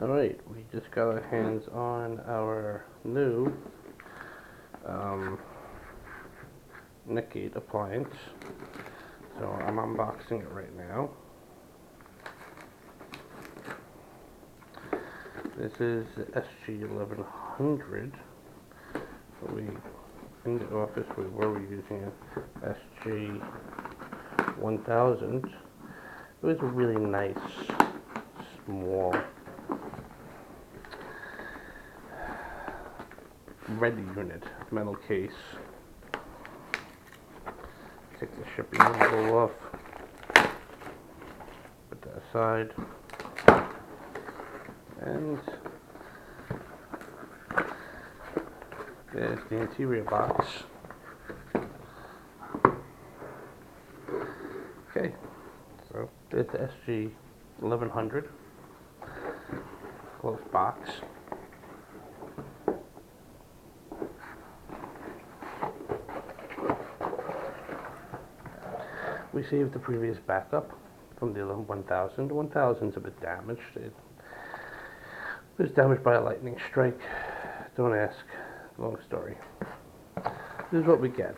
Alright, we just got our hands on our new Netgate appliance. So I'm unboxing it right now. This is the SG1100. In the office we were using an SG1000. It was a really nice, small, ready unit, metal case. Take the shipping label off, put that aside, and there's the interior box. Okay, so there's the SG1100 closed box. We saved the previous backup from the 1000. The 1000's a bit damaged. It was damaged by a lightning strike. Don't ask. Long story. This is what we get.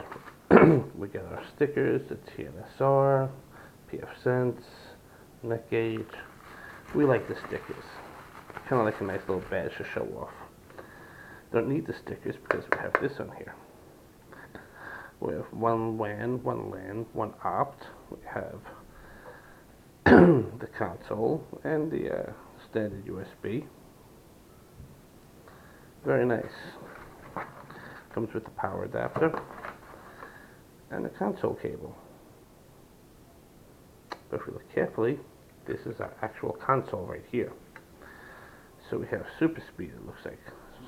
We get our stickers, the TNSR, pfSense, Netgate. We like the stickers. Kind of like a nice little badge to show off. Don't need the stickers because we have this on here. We have one WAN, one LAN, one opt. We have the console and the standard USB. Very nice. Comes with the power adapter and the console cable. But if we look carefully, this is our actual console right here. So we have super speed, it looks like.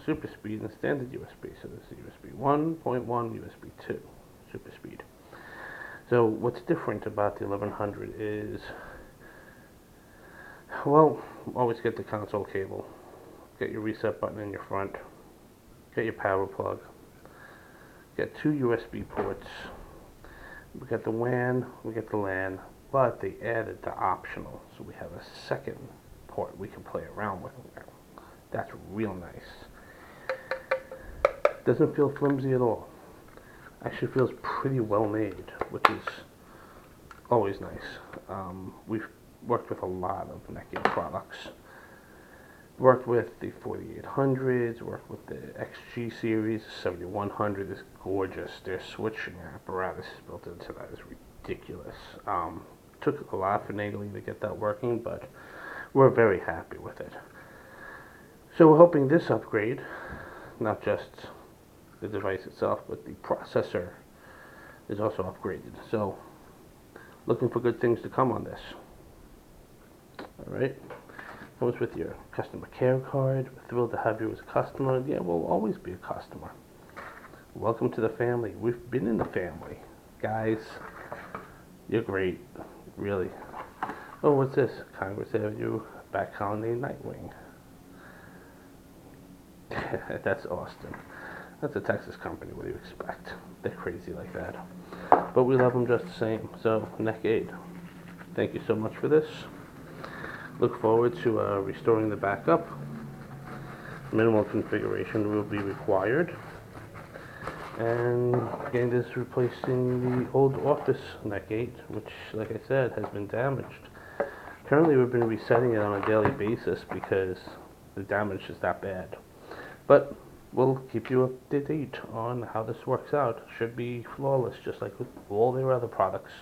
Super speed and standard USB. So this is USB 1.1, USB 2. Super speed. So what's different about the 1100 is, well, always get the console cable, get your reset button in your front, get your power plug, get two USB ports, we got the WAN, we get the LAN, but they added the optional, so we have a second port we can play around with now. That's real nice. Doesn't feel flimsy at all. Actually feels pretty well made, which is always nice. We've worked with a lot of Netgate products. Worked with the 4800s, worked with the XG series, 7100 is gorgeous. Their switching apparatus built into that is ridiculous. Took a lot finagling to get that working, but we're very happy with it. So we're hoping this upgrade, not just the device itself, but the processor is also upgraded. So looking for good things to come on this. Alright, comes with your customer care card. We're thrilled to have you as a customer. Yeah, we'll always be a customer. Welcome to the family. We've been in the family. Guys, you're great, really. Oh, what's this? Congress Avenue, Back Colony, Nightwing. That's Austin. That's a Texas company, what do you expect? They're crazy like that. But we love them just the same. So, Netgate, thank you so much for this. Look forward to restoring the backup. Minimal configuration will be required. And again, this is replacing the old office Netgate, which, like I said, has been damaged. Currently, we've been resetting it on a daily basis because the damage is that bad. But we'll keep you up to date on how this works out. Should be flawless, just like with all their other products.